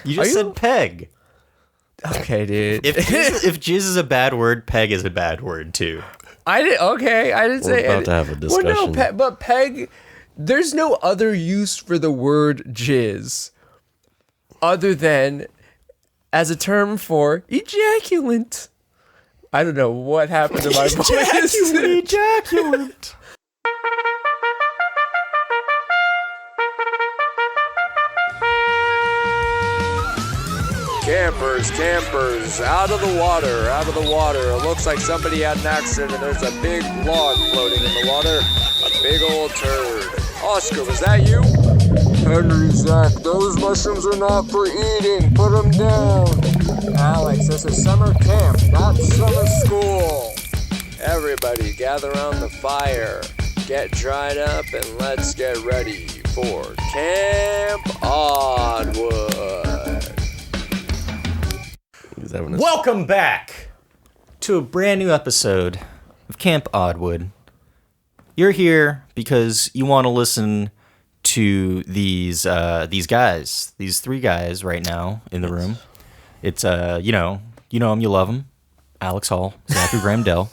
You just said peg. Okay, dude. If jizz is a bad word, peg is a bad word too. I didn't say We're about to have a discussion. Well, no, but peg. There's no other use for the word jizz other than as a term for ejaculant. I don't know what happened to my voice. Ejaculant. Campers, out of the water. It looks like somebody had an accident and there's a big log floating in the water. A big old turd. Oscar, was that you? Henry, Zach, those mushrooms are not for eating. Put them down. Alex, this is summer camp, not summer school. Everybody gather around the fire. Get dried up and let's get ready for Camp Oddwood. Welcome back to a brand new episode of Camp Oddwood. You're here because you want to listen to these guys, these three guys right now in the room. It's you know them, you love them. Alex Hall, Zachary Graham Dell.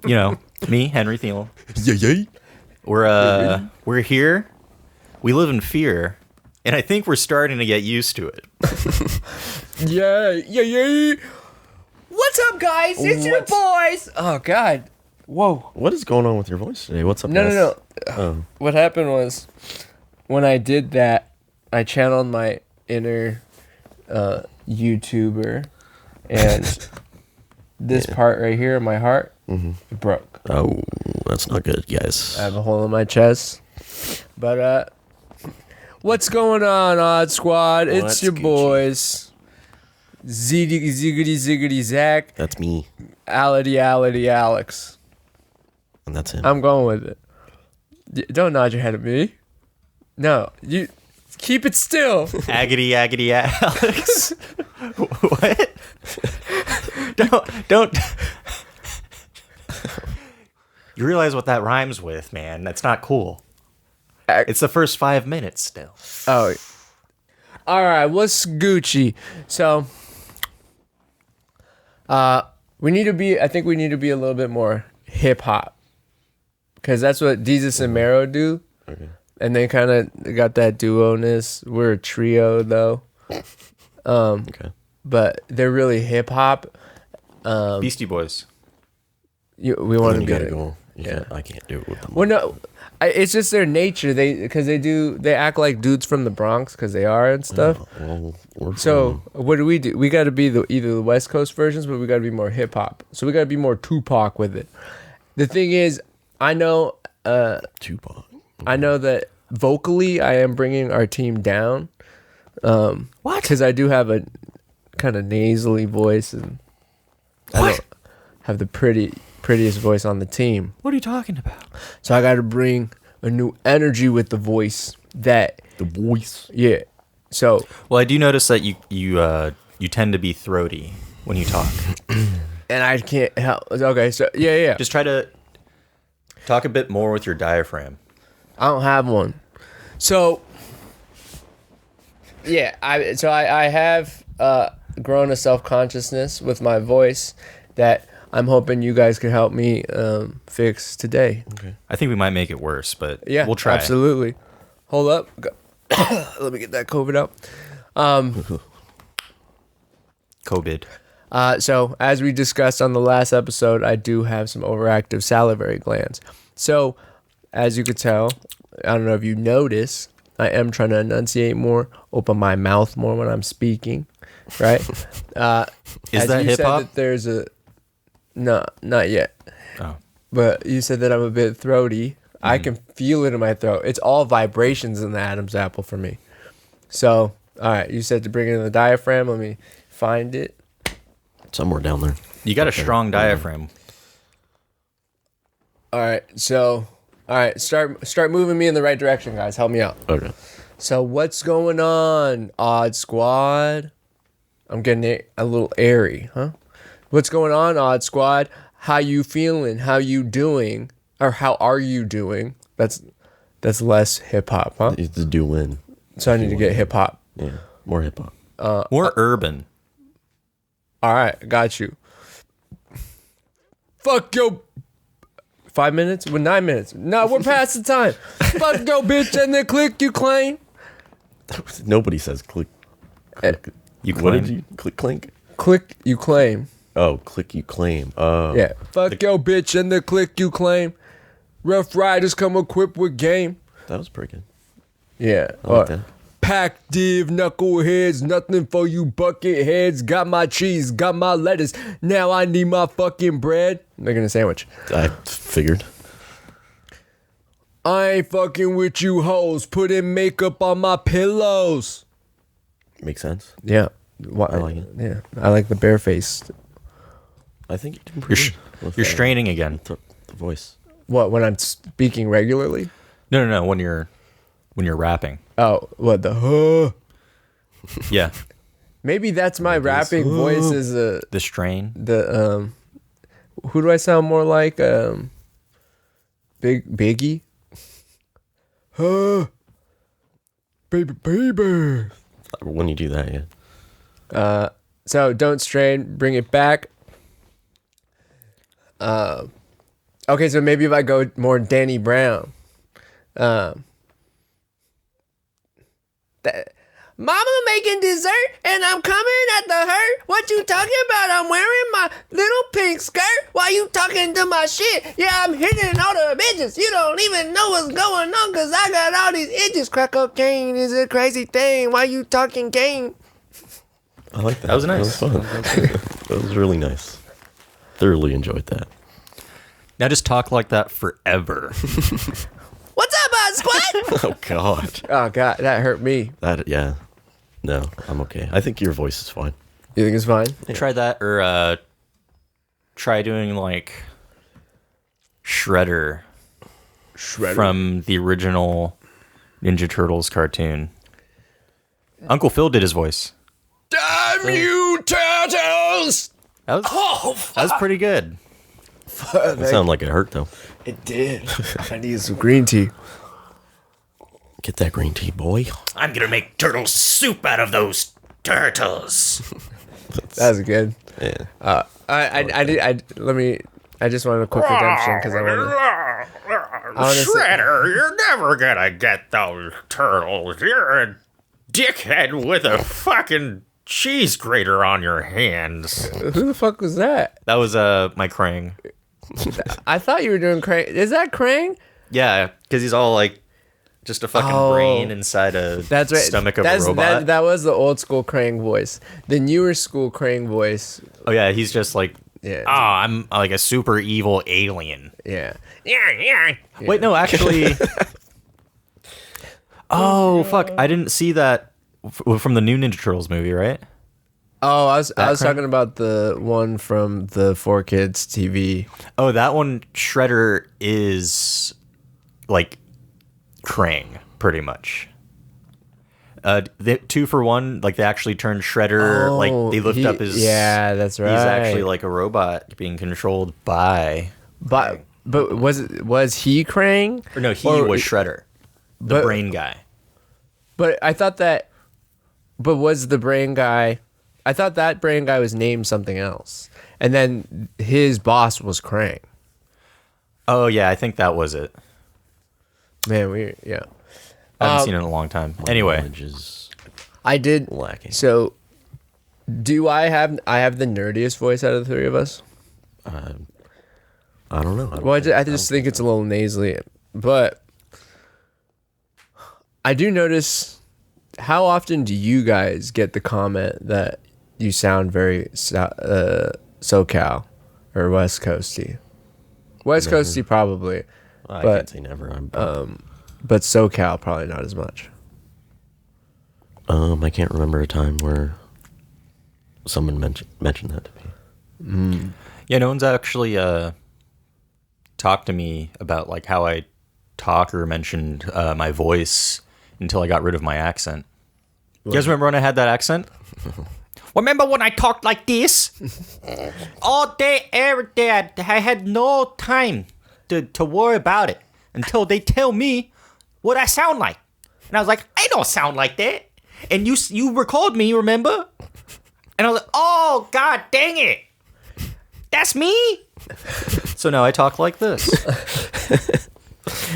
You know me, Henry Thiel. Yeah. We're here. We live in fear, and I think we're starting to get used to it. Yeah. What's up, guys? It's your boys. Oh, God. Whoa. What is going on with your voice today? What's up, No. guys? Oh. What happened was, when I did that, I channeled my inner YouTuber, and this part right here in my heart broke. Oh, that's not good, guys. I have a hole in my chest. But, what's going on, Odd Squad? It's your boys. Ziggity Zach. That's me. Ality Alex. And that's him. I'm going with it. Don't nod your head at me. No, you keep it still. Agony, Alex. What? Don't. You realize what that rhymes with, man? That's not cool. It's the first 5 minutes still. Oh. All right, what's Gucci? So, we need to be a little bit more hip hop. Because that's what Jesus and Mero do. Okay. And they kind of got that duo-ness. We're a trio, though. Okay. But they're really hip hop. Beastie Boys. We want to be. Gotta go. I can't do it with them. Well, no, it's just their nature. They act like dudes from the Bronx because they are and stuff. So what do? We got to be either the West Coast versions, but we got to be more hip hop. So we got to be more Tupac with it. The thing is, I know Tupac. I know that vocally, I am bringing our team down. What? Because I do have a kind of nasally voice, and I don't have the prettiest voice on the team. What are you talking about? So I got to bring a new energy with the voice. The voice. Yeah. So. Well, I do notice that you tend to be throaty when you talk. And I can't help. Okay. So yeah. Just try to talk a bit more with your diaphragm. I don't have one. So. Yeah. I have grown a self-consciousness with my voice that I'm hoping you guys can help me fix today. Okay. I think we might make it worse, but yeah, we'll try. Absolutely. Hold up. Let me get that COVID out. COVID. So, as we discussed on the last episode, I do have some overactive salivary glands. So, as you could tell, I don't know if you notice, I am trying to enunciate more, open my mouth more when I'm speaking, right? Is that hip hop? There's a no, not yet. Oh. But you said that I'm a bit throaty. I can feel it in my throat. It's all vibrations in the Adam's apple for me. So, all right, you said to bring it in the diaphragm. Let me find it. Somewhere down there. You got a strong diaphragm. All right, so, start moving me in the right direction, guys. Help me out. Okay. So, what's going on, Odd Squad? I'm getting a little airy, huh? What's going on, Odd Squad? How you feeling? How you doing? Or how are you doing? That's less hip hop, huh? It's the doing. So I need to get hip hop. Yeah, more hip hop. More urban. All right, got you. Fuck yo. 5 minutes? Well, 9 minutes. No, we're past the time. Fuck yo, bitch, and then click you claim. Nobody says click. You What claim? did you click? Clink. Click you claim. Oh, click you claim. Oh, Yeah. Fuck yo, bitch, and then click you claim. Rough Riders come equipped with game. that was pretty good. Yeah. I like that. Pack div, knuckleheads, nothing for you bucket heads. Got my cheese, got my lettuce. Now I need my fucking bread. Making a sandwich. I figured. I ain't fucking with you hoes. Putting makeup on my pillows. Makes sense. Yeah. I like it. Yeah. I like the bare face. I think you're doing pretty good with You're that. straining again. The voice. What, when I'm speaking regularly? No. When you're rapping. Oh, what the Yeah. Maybe that's my rapping voice is The strain. who do I sound more like? Biggie? Baby. When you do that, yeah. So don't strain, bring it back. Okay, so maybe if I go more Danny Brown. Mama making dessert and I'm coming at the hurt. What you talking about? I'm wearing my little pink skirt. Why you talking to my shit? Yeah, I'm hitting all the bitches. You don't even know what's going on because I got all these itches. Crack cocaine is a crazy thing. Why you talking game? I like that. That was nice. That was fun. That was really nice. Thoroughly enjoyed that. Now just talk like that forever. What's up, Squad? Oh God. Oh, God, that hurt me. Yeah. No, I'm okay. I think your voice is fine. You think it's fine? Try that or try doing like Shredder from the original Ninja Turtles cartoon. Uncle Phil did his voice. Damn you, turtles! That was pretty good. It sounded like it hurt though. It did. I need some green tea. Get that green tea, boy. I'm gonna make turtle soup out of those turtles. That was good. Yeah. I just wanted a quick redemption because I want to. Shredder, you're never gonna get those turtles. You're a dickhead with a fucking cheese grater on your hands. Who the fuck was that? That was my Krang. I thought you were doing Krang. Is that Krang? Yeah, because he's all like just a fucking brain inside a That's right. stomach of a robot. That was the old school Krang voice. The newer school Krang voice. Oh yeah, he's just like, Yeah. I'm like a super evil alien. Yeah. Wait, no, actually. Oh fuck! I didn't see that from the new Ninja Turtles movie, right? Oh, I was Krang? talking about the one from the 4Kids TV. Oh, that one, Shredder is like Krang, pretty much. The 2-for-1, like they actually turned Shredder, like they lift up his. Yeah, that's right. He's actually like a robot being controlled by. But was he Krang? Or no, he Or- was Shredder, the but- brain guy. But I thought that. But was the brain guy? I thought that brain guy was named something else, and then his boss was Krang. Oh yeah, I think that was it. Man, I haven't seen it in a long time. Anyway, Knowledge is I did. lacking. So, do I have the nerdiest voice out of the three of us? I don't know. Well, I just think it's a little nasally, but I do notice. How often do you guys get the comment that you sound very SoCal or West Coasty? West Coasty probably, I but can't say never. but SoCal probably not as much. I can't remember a time where someone mentioned that to me. yeah, no one's actually talked to me about like how I talk or mentioned my voice until I got rid of my accent. You guys remember when I had that accent? Remember when I talked like this? All day, every day, I had no time to worry about it until they tell me what I sound like. And I was like, I don't sound like that. And you recalled me, remember? And I was like, oh, god dang it. That's me? So now I talk like this.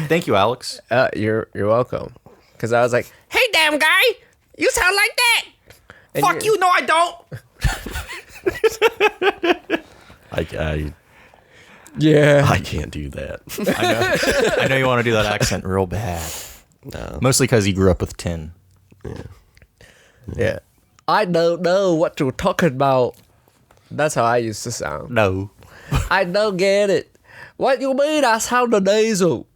Thank you, Alex. You're welcome. Because I was like, hey, damn guy, you sound like that. And Fuck you, no, I don't. Yeah. I can't do that. I know you want to do that accent real bad. No. Mostly because you grew up with tin. Yeah. I don't know what you're talking about. That's how I used to sound. No. I don't get it. What you mean I sound nasal?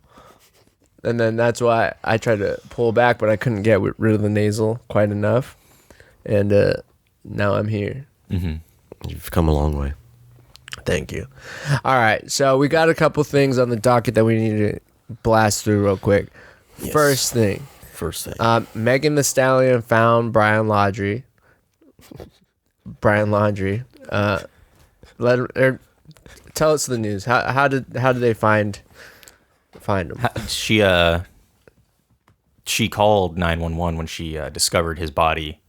And then that's why I tried to pull back, but I couldn't get rid of the nasal quite enough. And now I'm here. You've come a long way. Thank you. All right. So we got a couple things on the docket that we need to blast through real quick. Yes. First thing. Megan Thee Stallion found Brian Laundrie. Tell us the news. How did they find him? She called 911 when she discovered his body,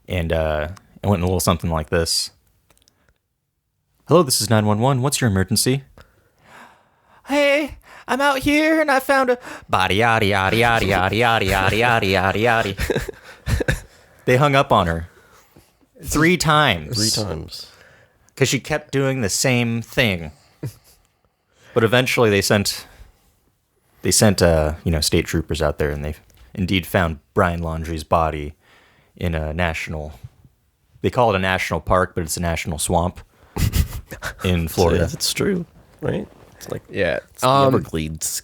and it went in a little something like this. Hello, this is 911. What's your emergency? Hey, I'm out here and I found a body, yaddy, yaddy, yaddy, yaddy, yaddy, yaddy, yaddy, yaddy, yaddy. They hung up on her 3 times. 3 times. Because she kept doing the same thing. But eventually they sent state troopers out there, and they indeed found Brian Laundrie's body in a national, they call it a national park, but it's a national swamp in Florida. It's true, right? It's like It's the Everglades.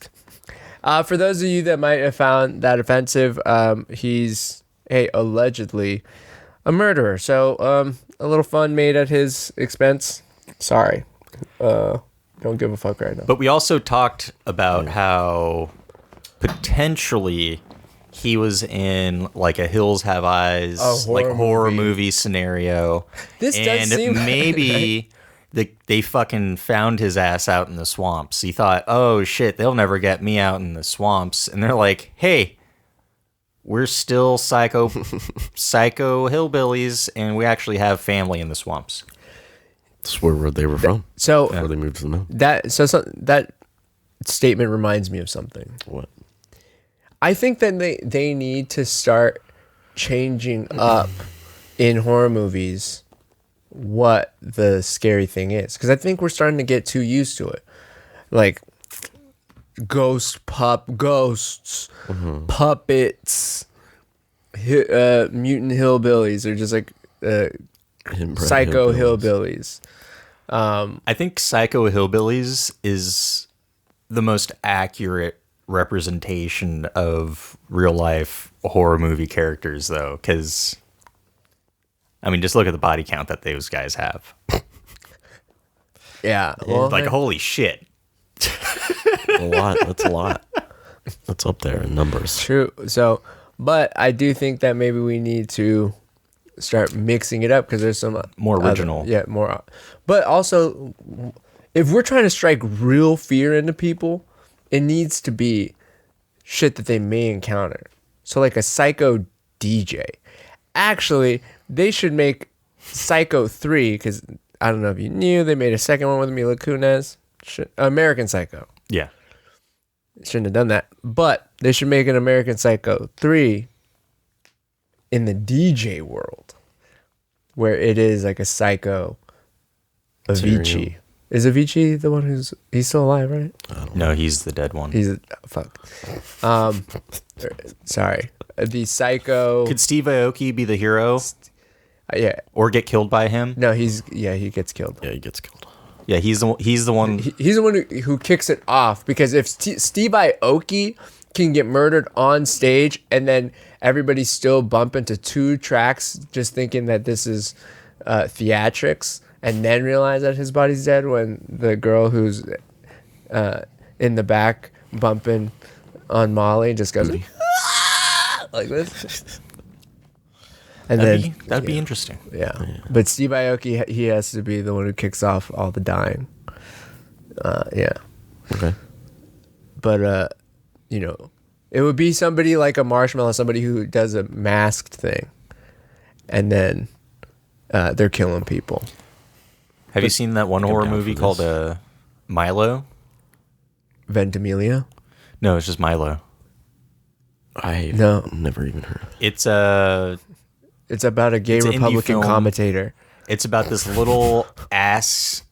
For those of you that might have found that offensive, he's allegedly a murderer. So a little fun made at his expense. Sorry. Don't give a fuck right now. But we also talked about how potentially he was in like a Hills Have Eyes, horror movie scenario. This does seem maybe they fucking found his ass out in the swamps. He thought, oh shit, they'll never get me out in the swamps. And they're like, hey, we're still psycho hillbillies, and we actually have family in the swamps. That's where they were from. So where they moved to the moon. That statement reminds me of something. What? I think that they need to start changing up in horror movies what the scary thing is, because I think we're starting to get too used to it. Like ghosts, puppets, mutant hillbillies, or just like psycho hillbillies. I think Psycho Hillbillies is the most accurate representation of real life horror movie characters, though, because I mean, just look at the body count that those guys have. Yeah, well, like holy shit. A lot. That's a lot. That's up there in numbers. True. So, but I do think that maybe we need to start mixing it up, because there's some more original. More. But also, if we're trying to strike real fear into people, it needs to be shit that they may encounter. So like a psycho DJ. Actually, they should make Psycho 3, because I don't know if you knew, they made a second one with Mila Kunis. American Psycho. Yeah. Shouldn't have done that. But they should make an American Psycho 3 in the DJ world, where it is like a psycho Avicii. Is Avicii the one he's still alive, right? No, he's the dead one. Fuck. Sorry. The psycho. Could Steve Aoki be the hero? Yeah. Or get killed by him? No, he gets killed. Yeah, he gets killed. Yeah, he's the one. He's the one who kicks it off, because if Steve Aoki can get murdered on stage and then everybody's still bumping to 2 tracks just thinking that this is theatrics, and then realize that his body's dead when the girl who's in the back bumping on Molly just goes like this. And that'd be interesting. Yeah. But Steve Aoki, he has to be the one who kicks off all the dying. Yeah. Okay. But it would be somebody like a Marshmallow, somebody who does a masked thing. and then they're killing people. Have you seen that one horror down movie for called this. Milo? Ventimiglia? No, it's just Milo. I No. never even heard of it. It's It's about a gay It's an indie Republican film. commentator. It's about this little ass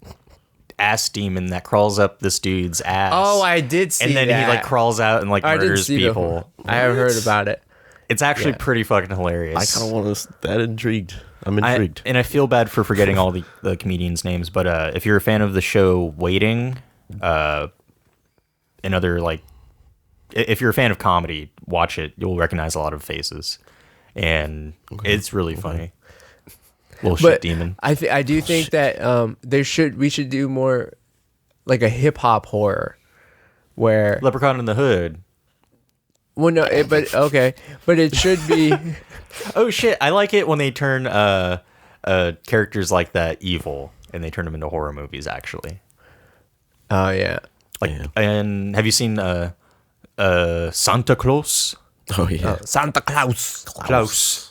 demon that crawls up this dude's ass. Oh, I did see and then that. he like crawls out and like I didn't murders see people. I have heard about it. It's actually Yeah. pretty fucking hilarious. I kind of want to. That intrigued. I'm intrigued. And I feel bad for forgetting all the comedians' names, but if you're a fan of the show Waiting, and other like, if you're a fan of comedy, watch it. You'll recognize a lot of faces, and it's really funny. Little shit But demon. I do think that we should do more like a hip hop horror where Leprechaun in the Hood. well no it, but okay but it should be Oh shit! I like it when they turn characters like that evil, and they turn them into horror movies. Actually, oh yeah like, Yeah. and have you seen Santa Claus? Oh yeah. Santa Claus. Klaus.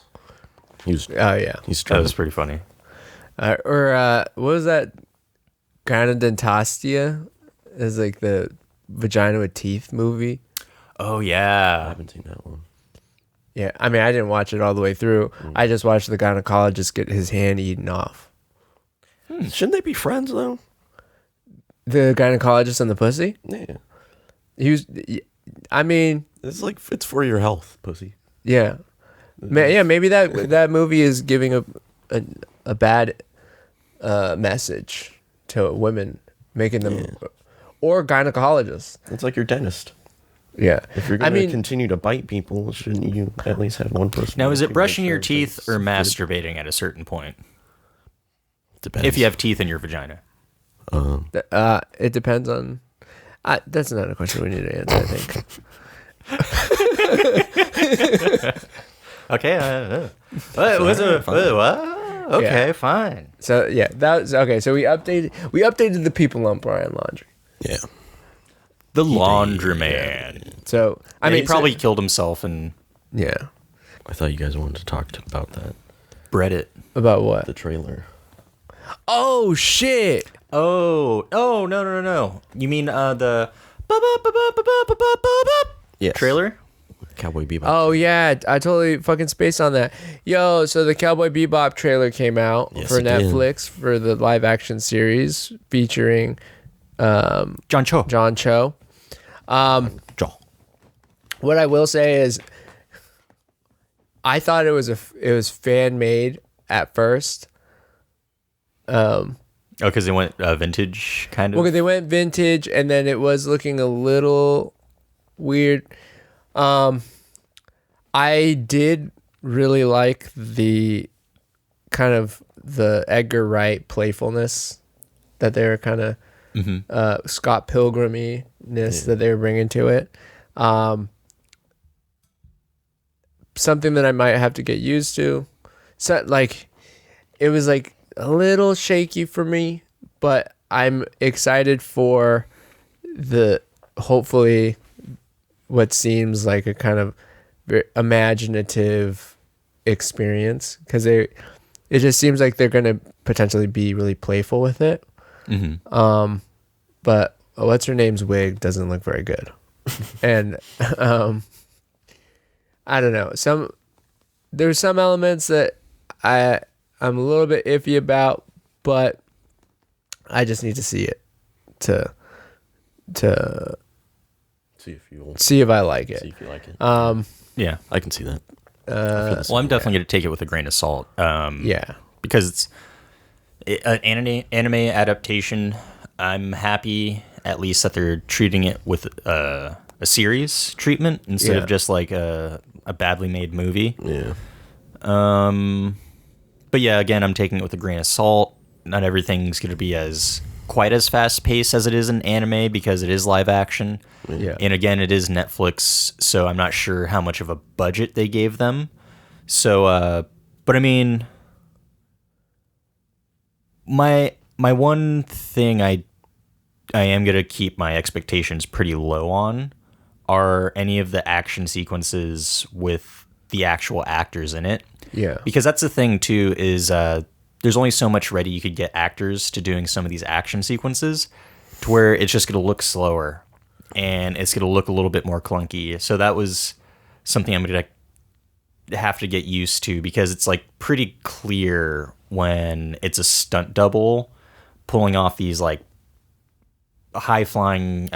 He was. Oh yeah He's That trying. was pretty funny. or what was that Gynedentastia is like the vagina with teeth movie. Oh I yeah. haven't seen that one. Yeah, I mean I didn't watch it all the way through. I just watched the gynecologist get his hand eaten off. Shouldn't they be friends though? The gynecologist and the pussy? Yeah. He was I mean, It's like it's for your health, pussy. yeah. Yeah, maybe that movie is giving a bad message to women, making them or gynecologists. It's like your dentist. Yeah. If you're going to continue to bite people, shouldn't you at least have one person? Now, is who it can brushing make your sure teeth it's or good? masturbating at a certain point? Depends. If you have teeth in your vagina. It depends on. That's not a question we need to answer. I think. Okay. What? Okay, Yeah. fine. So yeah, that was okay. So we updated the people on Brian Laundrie. Yeah. The laundromat. So I mean, he probably killed himself and yeah. I thought you guys wanted to talk about that. bred it. About what? The trailer. Oh shit! Oh, no. You mean the Yes. trailer? Cowboy Bebop. Oh yeah, I totally fucking spaced on that. Yo, so the Cowboy Bebop trailer came out Yes, for it did. Netflix for the live action series featuring John Cho. John Cho. Jaw. What I will say is, I thought it was fan made at first. Oh, because they went vintage kind of. Well, they went vintage, and then it was looking a little weird. I did really like the kind of the Edgar Wright playfulness that they were kind of Scott Pilgrim-ness that they were bringing to it. Something that I might have to get used to. So like, it was like a little shaky for me, but I'm excited for the hopefully what seems like a kind of very imaginative experience, because it just seems like they're going to potentially be really playful with it. But what's her name's wig doesn't look very good. And I don't know, there's some elements that I'm a little bit iffy about, but I just need to see it to see if I like it. See if you like it. Yeah. I can see that. Well, I'm definitely going to take it with a grain of salt. Yeah. Because it's an anime adaptation. I'm happy at least that they're treating it with a series treatment instead Yeah. of just like a badly made movie. Yeah. But yeah, again, I'm taking it with a grain of salt. Not everything's going to be quite as fast paced as it is in anime because it is live action. Yeah. And again, it is Netflix, so I'm not sure how much of a budget they gave them. So, but I mean, my one thing I am going to keep my expectations pretty low on are any of the action sequences with the actual actors in it. Yeah. Because that's the thing too, is there's only so much ready you could get actors to doing some of these action sequences, to where it's just going to look slower and it's going to look a little bit more clunky. So that was something I'm going to have to get used to, because it's like pretty clear when it's a stunt double pulling off these like high flying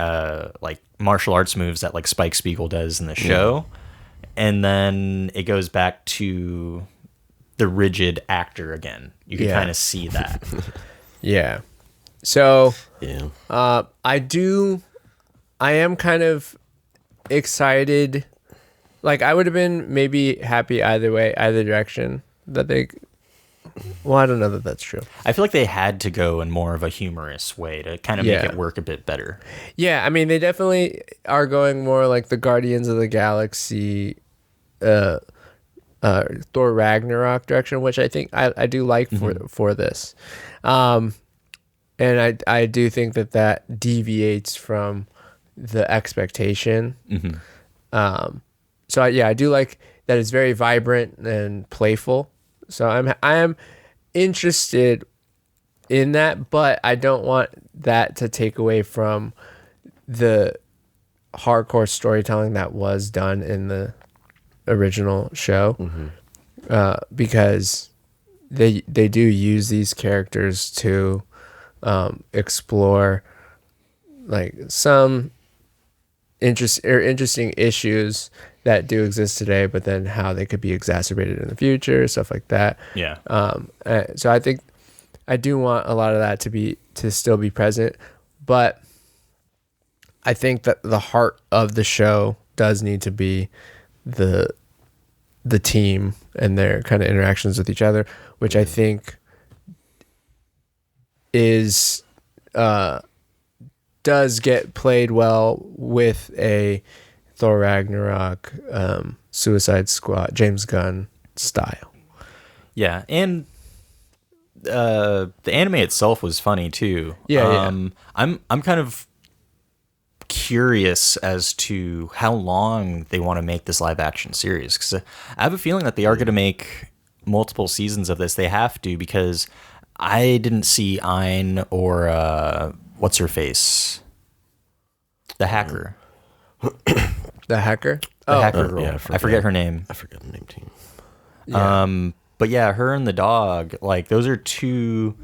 like martial arts moves that like Spike Spiegel does in the show. And then it goes back to the rigid actor again. You can kind of see that. Yeah. So Yeah. I am kind of excited. Like, I would have been maybe happy either way, either direction that they. Well, I don't know that that's true. I feel like they had to go in more of a humorous way to kind of make it work a bit better. Yeah, I mean, they definitely are going more like the Guardians of the Galaxy, Thor Ragnarok direction, which I think I do like for this. And I do think that deviates from the expectation. So I do like that it's very vibrant and playful. So I am interested in that, but I don't want that to take away from the hardcore storytelling that was done in the original show, because they do use these characters to explore like some interesting issues that do exist today, but then how they could be exacerbated in the future, stuff like that. Yeah. So I think I do want a lot of that to still be present, but I think that the heart of the show does need to be the team and their kind of interactions with each other, which I think is does get played well with a Thor Ragnarok, Suicide Squad, James Gunn style. Yeah, and the anime itself was funny too. I'm kind of curious as to how long they want to make this live action series, because I have a feeling that they are going to make multiple seasons of this. They have to, because I didn't see Ein or what's her face, the hacker. The hacker? The hacker girl. Yeah, I forget her name. I forget the name too. Yeah. But yeah, her and the dog, like, those are two,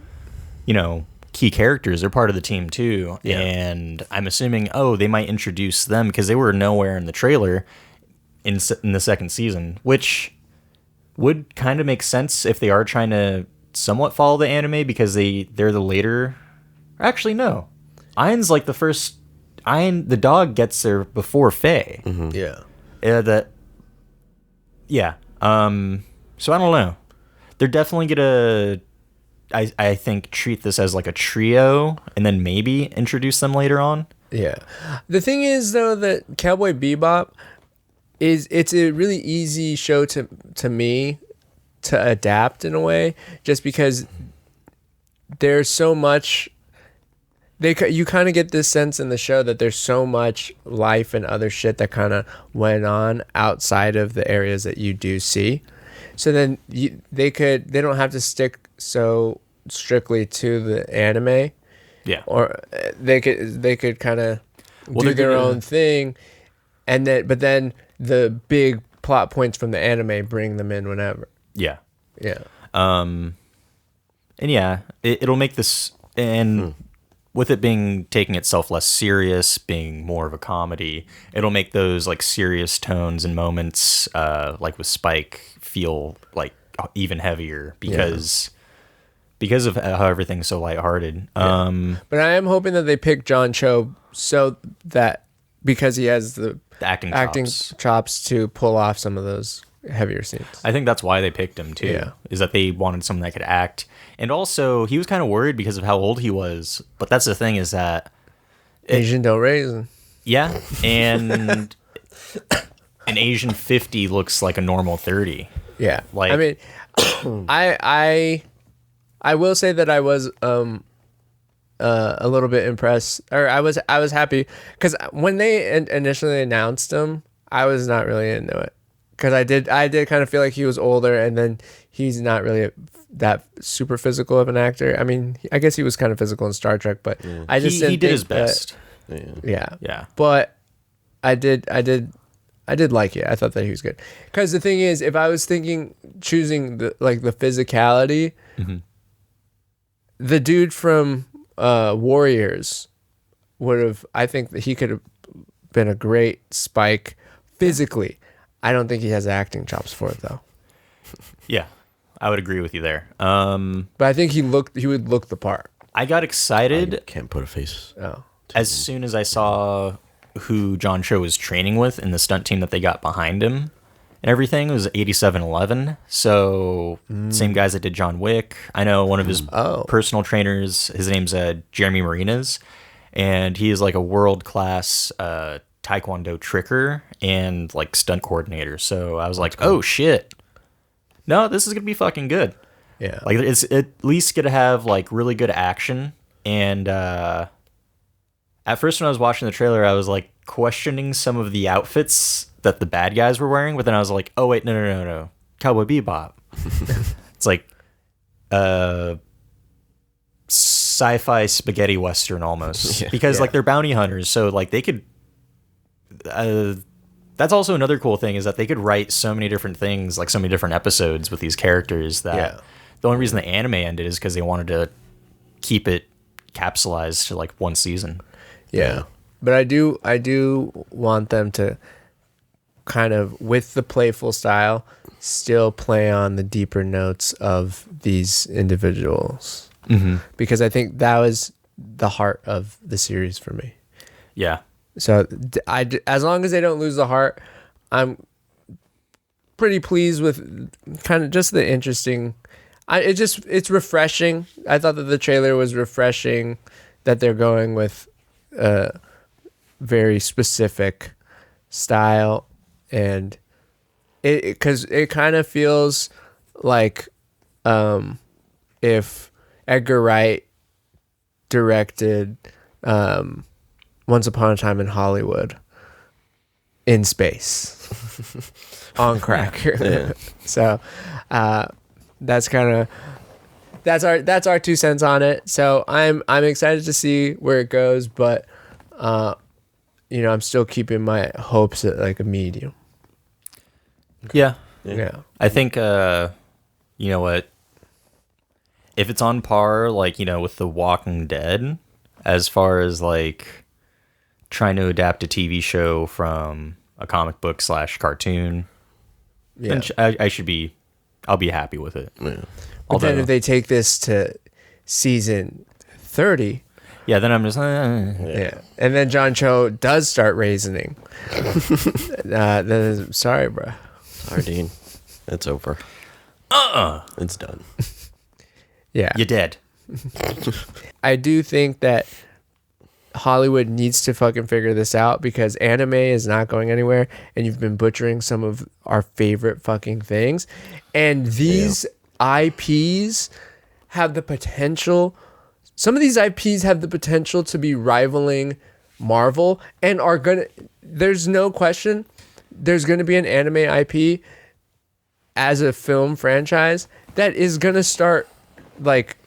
key characters. They're part of the team too. Yeah. And I'm assuming, they might introduce them, because they were nowhere in the trailer in the second season, which would kind of make sense if they are trying to somewhat follow the anime, because they're the later. Actually, no. Ein's like the first. The dog gets there before Faye. Yeah. So I don't know. They're definitely gonna, I think, treat this as like a trio, and then maybe introduce them later on. Yeah. The thing is, though, that Cowboy Bebop it's a really easy show to me to adapt in a way, just because there's so much. You kind of get this sense in the show that there's so much life and other shit that kind of went on outside of the areas that you do see. So then they don't have to stick so strictly to the anime. Yeah. Or they could kind of do their own thing, but then the big plot points from the anime bring them in whenever. Yeah. Yeah. And yeah, it'll make this, and with it taking itself less serious, being more of a comedy, it'll make those like serious tones and moments, like with Spike, feel like even heavier, because of how everything's so lighthearted. But I am hoping that they pick John Cho so that, because he has the acting chops to pull off some of those heavier scenes. I think that's why they picked him too. Yeah. Is that they wanted someone that could act, and also he was kind of worried because of how old he was. But that's the thing, is that Asian don't raisin. Yeah, and an Asian 50 looks like a normal 30. Yeah, Like, I mean, I will say that I was a little bit impressed, or I was happy, because when they initially announced him, I was not really into it, because I did kind of feel like he was older, and then he's not really that super physical of an actor. I mean, I guess he was kind of physical in Star Trek, but I just he didn't did his think that- best. yeah. But I did like it. I thought that he was good. Because the thing is, if I was choosing the physicality, the dude from Warriors would have. I think that he could have been a great Spike physically. I don't think he has acting chops for it though. Yeah, I would agree with you there. But I think he would look the part. I got excited I can't put a face. Oh. as soon as I saw who John Cho was training with and the stunt team that they got behind him and everything. It was 8711. So same guys that did John Wick. I know one of his personal trainers, his name's Jeremy Marinas, and he is like a world-class Taekwondo tricker and like stunt coordinator. So I was like, oh shit. No, this is going to be fucking good. Yeah. Like it's at least going to have like really good action. And at first when I was watching the trailer, I was like questioning some of the outfits that the bad guys were wearing, but then I was like, oh wait, no. Cowboy Bebop. It's like sci-fi spaghetti western almost. Yeah. Because like they're bounty hunters, so like they could that's also another cool thing is that they could write so many different things, like so many different episodes with these characters that the only reason the anime ended is because they wanted to keep it capsulized to like one season. Yeah. But I do want them to kind of, with the playful style, still play on the deeper notes of these individuals. Because I think that was the heart of the series for me. Yeah. So as long as they don't lose the heart, I'm pretty pleased with kind of just the interesting. It's refreshing. I thought that the trailer was refreshing, that they're going with a very specific style, and because it kind of feels like if Edgar Wright directed Once Upon a Time in Hollywood in space on crack. So that's our 2 cents on it. So I'm excited to see where it goes, but I'm still keeping my hopes at like a medium. Yeah. Yeah. I think you know what? If it's on par, like, with The Walking Dead, as far as like trying to adapt a TV show from a comic book / cartoon, then I'll be happy with it. Yeah. But then if they take this to season 30, yeah, then I'm just yeah, and then John Cho does start raisoning, then sorry, bro. Sorry, Dean. It's over. It's done. Yeah, you're dead. I do think that Hollywood needs to fucking figure this out, because anime is not going anywhere, and you've been butchering some of our favorite fucking things, and these IPs have the potential. Some of these IPs have the potential to be rivaling Marvel, and are gonna. There's no question. There's gonna be an anime IP as a film franchise that is gonna start like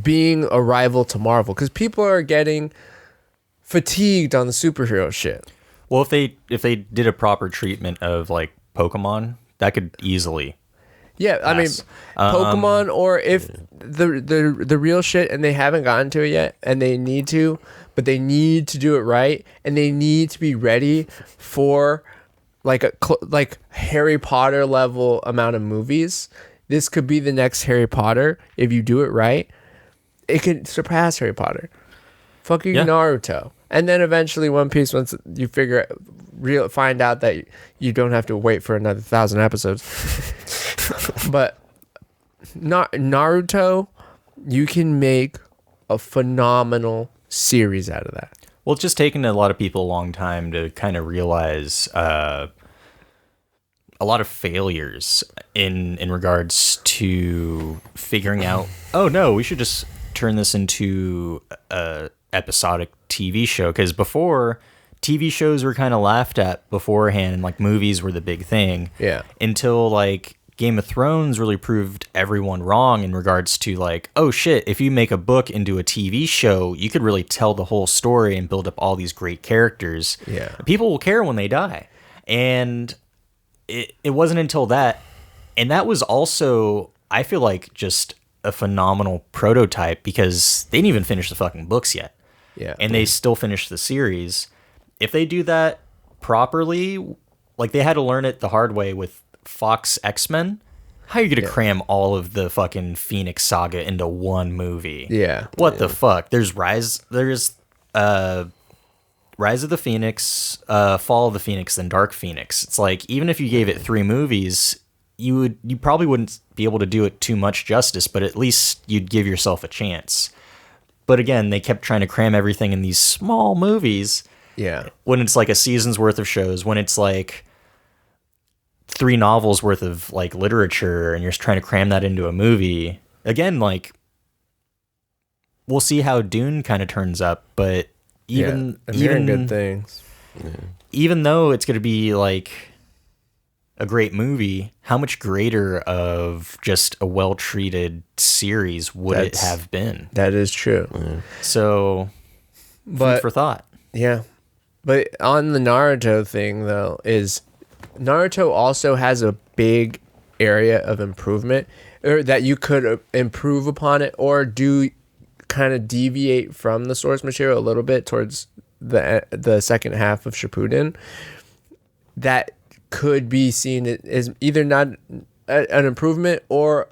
being a rival to Marvel, because people are getting fatigued on the superhero shit. Well, if they did a proper treatment of like Pokemon, that could easily. Yeah, I mean, Pokemon, or if the real shit, and they haven't gotten to it yet, and they need to, but they need to do it right, and they need to be ready for like like Harry Potter level amount of movies. This could be the next Harry Potter if you do it right. It could surpass Harry Potter. Fucking Naruto. And then eventually One Piece, once you find out that you don't have to wait for another 1,000 episodes. But Naruto, you can make a phenomenal series out of that. Well, it's just taken a lot of people a long time to kind of realize a lot of failures in regards to figuring out, oh no, we should just turn this into a episodic TV show. Because before, TV shows were kind of laughed at beforehand, and like movies were the big thing. Yeah. Until like Game of Thrones really proved everyone wrong in regards to like, oh shit, if you make a book into a TV show, you could really tell the whole story and build up all these great characters. Yeah. People will care when they die. And it wasn't until that, and that was also, I feel like, just a phenomenal prototype because they didn't even finish the fucking books yet. Yeah. And they still finished the series. If they do that properly, like they had to learn it the hard way with Fox X-Men, how are you going to cram all of the fucking Phoenix saga into one movie? Yeah. What the fuck? There's Rise of the Phoenix, Fall of the Phoenix, then Dark Phoenix. It's like, even if you gave it 3 movies, you probably wouldn't be able to do it too much justice, but at least you'd give yourself a chance. But again, they kept trying to cram everything in these small movies. Yeah. When it's like a season's worth of shows, when it's like 3 novels worth of like literature, and you're just trying to cram that into a movie. Again, like, we'll see how Dune kind of turns up, but I'm hearing good things. Even though it's going to be like a great movie, how much greater of just a well-treated series would it have been? That is true. So, food for thought. Yeah. But on the Naruto thing, though, is Naruto also has a big area of improvement, or that you could improve upon it, or do kind of deviate from the source material a little bit towards the second half of Shippuden, that could be seen as either not an improvement or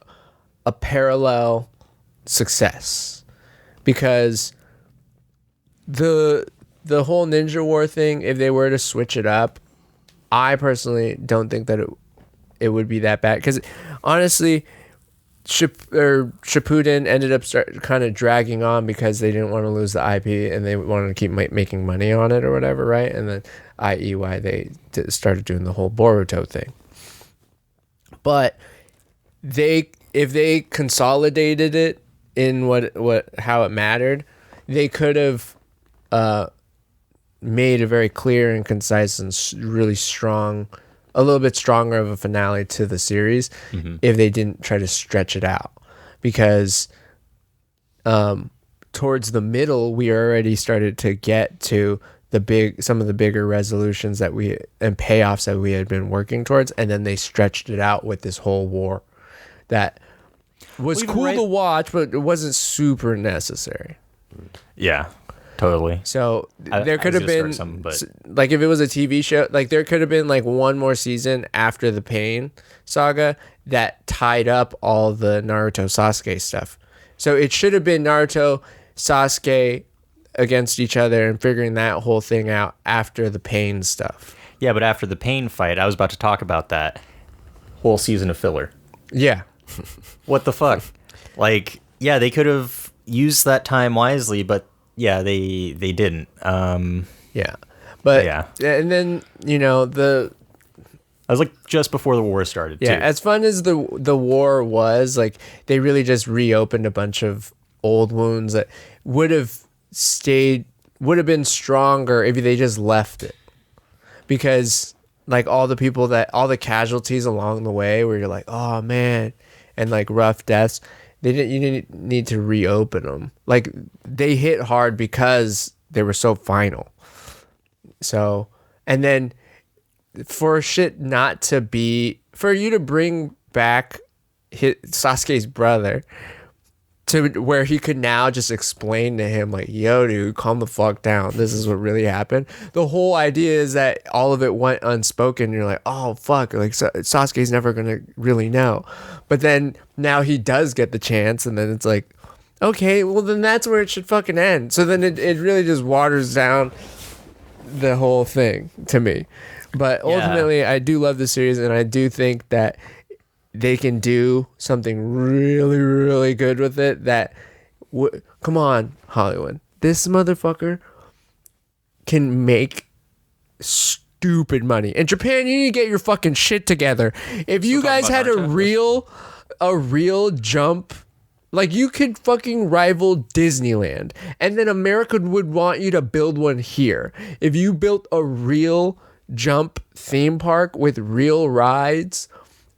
a parallel success, because the whole Ninja War thing, if they were to switch it up, I personally don't think that it would be that bad, because honestly, Shippuden ended up kind of dragging on because they didn't want to lose the IP and they wanted to keep making money on it or whatever, right? And then, i.e., why they started doing the whole Boruto thing. But if they consolidated it in how it mattered, they could have made a very clear and concise and really strong, a little bit stronger of a finale to the series, if they didn't try to stretch it out. Because towards the middle, we already started to get to some of the bigger resolutions and payoffs that we had been working towards, and then they stretched it out with this whole war that was cool to watch, but it wasn't super necessary. Yeah. Totally. So there could have been, like, if it was a TV show, like there could have been like one more season after the Pain saga that tied up all the Naruto Sasuke stuff. So it should have been Naruto Sasuke against each other and figuring that whole thing out after the Pain stuff. Yeah, but after the Pain fight, I was about to talk about that whole season of filler. Yeah. What the fuck? Like, yeah, they could have used that time wisely, but yeah, they didn't. Yeah. But yeah. And then, I was like just before the war started, yeah, too. as fun as the war was, like, they really just reopened a bunch of old wounds that would have been stronger if they just left it. Because like all the casualties along the way where you're like, oh man, and like rough deaths, you didn't need to reopen them. Like, they hit hard because they were so final. So, and then for you to bring back Sasuke's brother to where he could now just explain to him, like, yo, dude, calm the fuck down. This is what really happened. The whole idea is that all of it went unspoken. You're like, oh, fuck. Like, Sasuke's never going to really know. But then now he does get the chance. And then it's like, okay, well, then that's where it should fucking end. So then it really just waters down the whole thing to me. But ultimately, I do love the series. And I do think that they can do something really, really good with it. Come on, Hollywood. This motherfucker can make stupid money. In Japan, you need to get your fucking shit together. If you guys had a real jump Like, you could fucking rival Disneyland, and then America would want you to build one here. If you built a real jump theme park with real rides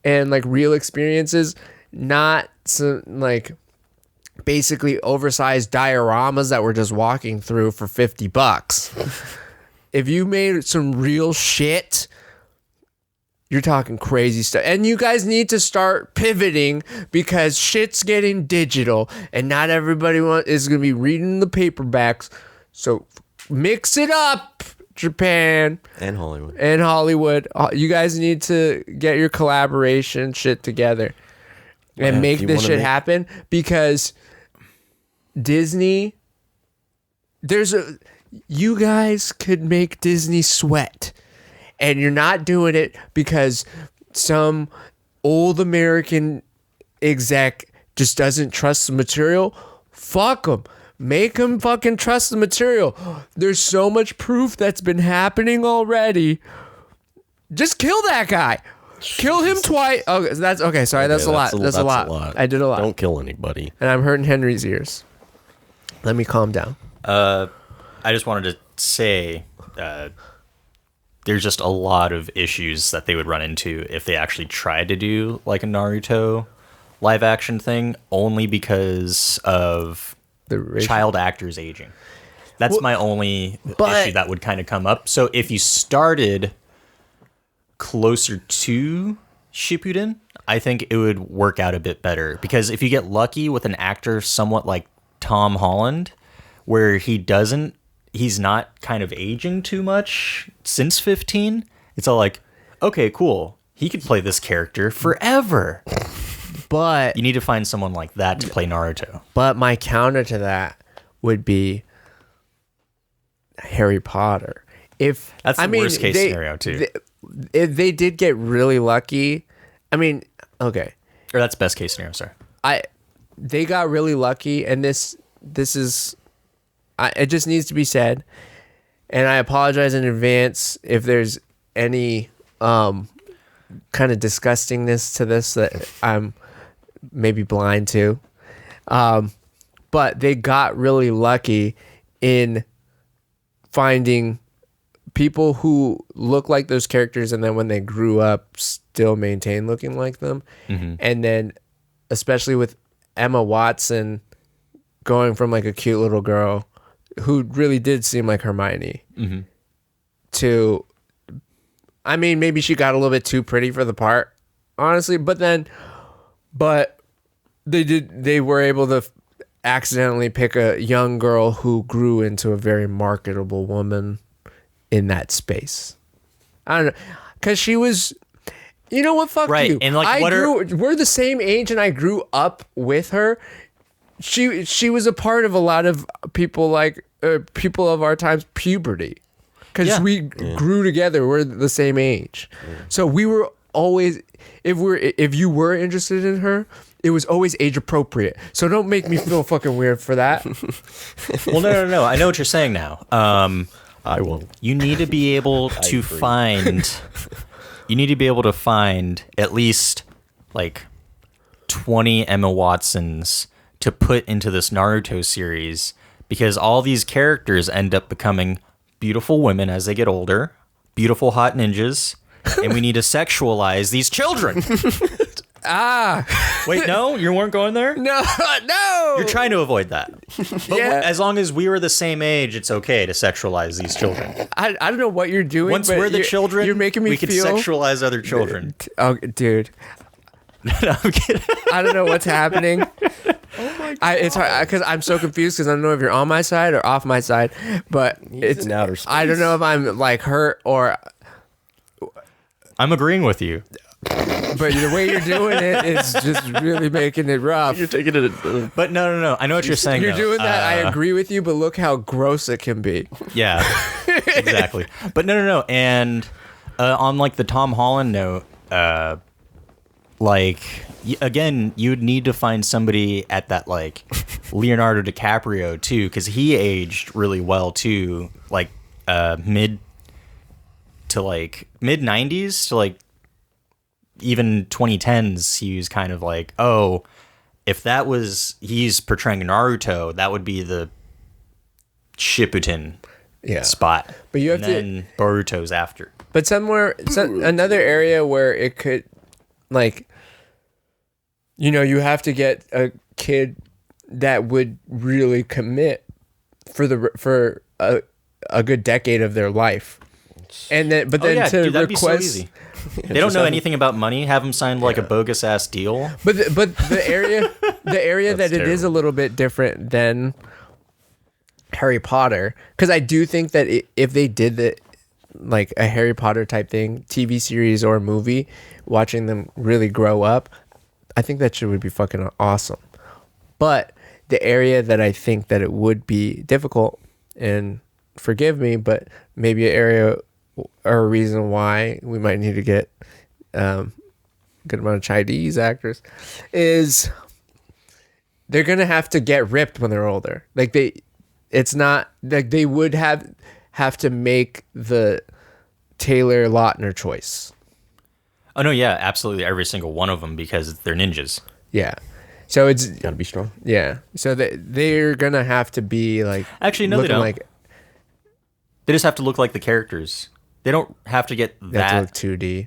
and like real experiences, not some like basically oversized dioramas that we're just walking through for $50. If you made some real shit, you're talking crazy stuff. And you guys need to start pivoting because shit's getting digital and not everybody is going to be reading the paperbacks. So mix it up, Japan. And Hollywood. And Hollywood. You guys need to get your collaboration shit together and make this shit happen because Disney, you guys could make Disney sweat. And you're not doing it because some old American exec just doesn't trust the material. Fuck them. Make them fucking trust the material. There's so much proof that's been happening already. Just kill that guy. Kill him twice. Oh, that's okay. Sorry, that's a lot. That's a lot. I did a lot. Don't kill anybody. And I'm hurting Henry's ears. Let me calm down. I just wanted to say there's just a lot of issues that they would run into if they actually tried to do like a Naruto live action thing, only because of the child actors aging. That's my only issue that would kind of come up. So if you started closer to Shippuden, I think it would work out a bit better. Because if you get lucky with an actor somewhat like Tom Holland, where he's not kind of aging too much since 15, it's all like, okay, cool. He could play this character forever. But you need to find someone like that to play Naruto. But my counter to that would be Harry Potter. That's the worst case scenario too. If they did get really lucky, okay. Or that's best case scenario, sorry. They got really lucky, and this is, it just needs to be said, and I apologize in advance if there's any kind of disgustingness to this that I'm maybe blind to. But they got really lucky in finding people who look like those characters and then when they grew up still maintain looking like them. Mm-hmm. And then especially with Emma Watson going from like a cute little girl who really did seem like Hermione mm-hmm. to, maybe she got a little bit too pretty for the part, honestly, but they were able to accidentally pick a young girl who grew into a very marketable woman in that space. I don't know, because she was, you know what, fuck right. you. And like, we're the same age and I grew up with her. She was a part of a lot of people people of our time's puberty. Because we grew together. We're the same age. Yeah. So we were always, if you were interested in her, it was always age appropriate. So don't make me feel fucking weird for that. Well, no. I know what you're saying now. I won't. You need to be able to find. You need to be able to find at least like 20 Emma Watsons to put into this Naruto series, because all these characters end up becoming beautiful women as they get older, beautiful hot ninjas, and we need to sexualize these children. Wait, no, you weren't going there? No. You're trying to avoid that. But as long as we were the same age, it's okay to sexualize these children. I don't know what you're doing. Once we're the children, you're making me we can sexualize other children. Oh, dude. No, I'm kidding. I don't know what's happening. Oh my God. It's hard because I'm so confused because I don't know if you're on my side or off my side. But it's in outer space. I don't know if I'm like hurt or. I'm agreeing with you. But the way you're doing it is just really making it rough. You're taking it. But no. I know what you're saying. You're doing that. I agree with you, but look how gross it can be. Yeah, exactly. But no. And on like the Tom Holland note, again, you'd need to find somebody at that like Leonardo DiCaprio too, because he aged really well too, like mid 90s to like even 2010s. He was kind of like, oh, if that was he's portraying Naruto, that would be the Shippuden spot. But you have and then Boruto's after. But another area where it could, like, you have to get a kid that would really commit for a good decade of their life, and then that'd be so easy. They don't know anything about money. Have them sign like a bogus ass deal. But the area that it is a little bit different than Harry Potter, because I do think that if they did like a Harry Potter type thing, TV series or movie, watching them really grow up, I think that shit would be fucking awesome. But the area that I think that it would be difficult, and forgive me, but maybe an area or a reason why we might need to get good amount of Chinese actors, is they're gonna have to get ripped when they're older. Like it's not like they would have to make the Taylor Lautner choice. Oh no, yeah, absolutely, every single one of them, because they're ninjas. Yeah, so it's Gotta be strong. yeah. So they're gonna have to be like, actually no, they don't. Like, they just have to look like the characters. They don't have to get they have that to look 2D.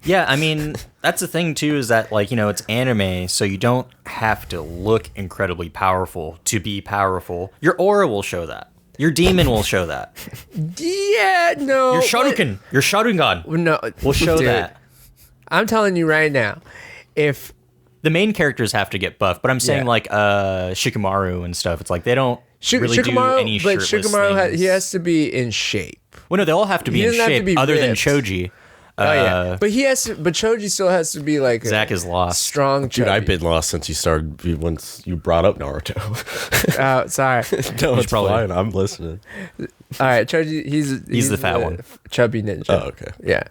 Yeah, I mean, that's the thing too, is that, like, it's anime, so you don't have to look incredibly powerful to be powerful. Your aura will show that. Your demon will show that. Yeah, no. Your Sharingan no, will show dude, that. I'm telling you right now, if The main characters have to get buffed, but I'm saying like Shikamaru and stuff. It's like they don't really do any shirtless things. He has to be in shape. Well, no, they all have to be in shape, other than Choji. But he has to. But Choji still has to be like Zach is lost. Strong. Dude, Choji. I've been lost once you brought up Naruto. Oh, sorry. No, it's probably fine. I'm listening. All right, Choji. He's the fat one, chubby ninja. Oh, okay. Yeah.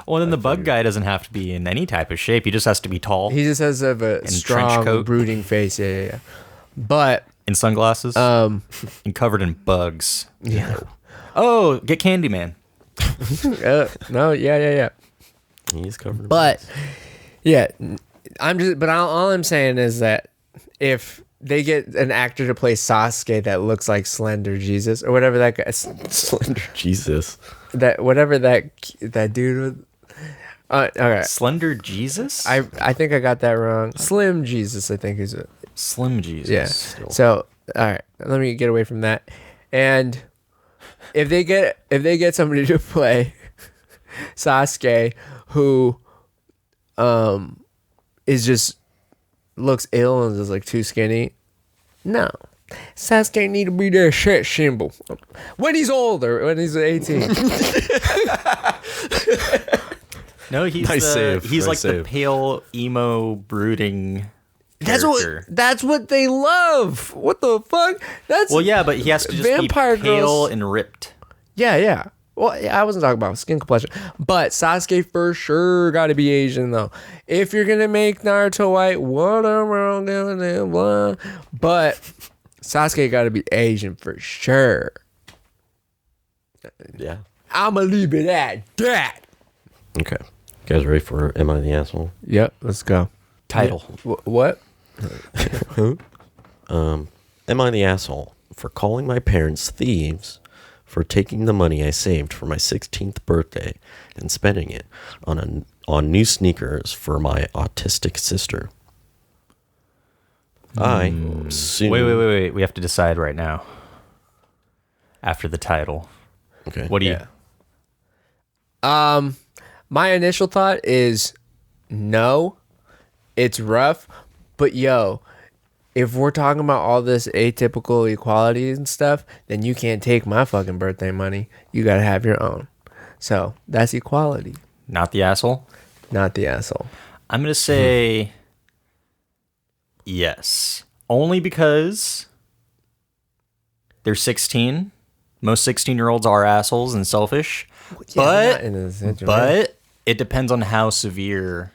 Well, then the bug guy doesn't have to be in any type of shape. He just has to be tall. He just has to have a strong, coat. brooding face. Yeah. But in sunglasses. And covered in bugs. Yeah. Oh, get Candyman. No. Yeah. He's covered. But yeah, all I'm saying is that if they get an actor to play Sasuke that looks like Slender Jesus or whatever that guy, Slender Jesus, that dude. Okay. Slender Jesus. I think I got that wrong. Slim Jesus, I think is it. Slim Jesus. Yeah. Still. So all right, let me get away from that. And if they get somebody to play Sasuke who is just looks ill and is like too skinny, no. Sasuke need to be their shit symbol when he's older, when he's 18. No, he's the pale emo brooding character. That's what they love. What the fuck? Well, yeah, but he has to just vampire be pale girls. and ripped. Yeah. Well, I wasn't talking about skin complexion, but Sasuke for sure got to be Asian though. If you're gonna make Naruto white, what am I gonna do? Blah. But Sasuke got to be Asian for sure. Yeah. I'ma leave it at that. Okay. You guys ready for Am I the Asshole? Yep, let's go. Title. What? Am I the asshole for calling my parents thieves for taking the money I saved for my 16th birthday and spending it on new sneakers for my autistic sister? I assume... Wait. We have to decide right now. After the title. Okay. What do you... My initial thought is no. It's rough, but yo, if we're talking about all this atypical equality and stuff, then you can't take my fucking birthday money. You gotta have your own. So that's equality. Not the asshole? Not the asshole. I'm going to say yes. Only because they're 16. Most 16-year-olds are assholes and selfish. Yeah, but it depends on how severe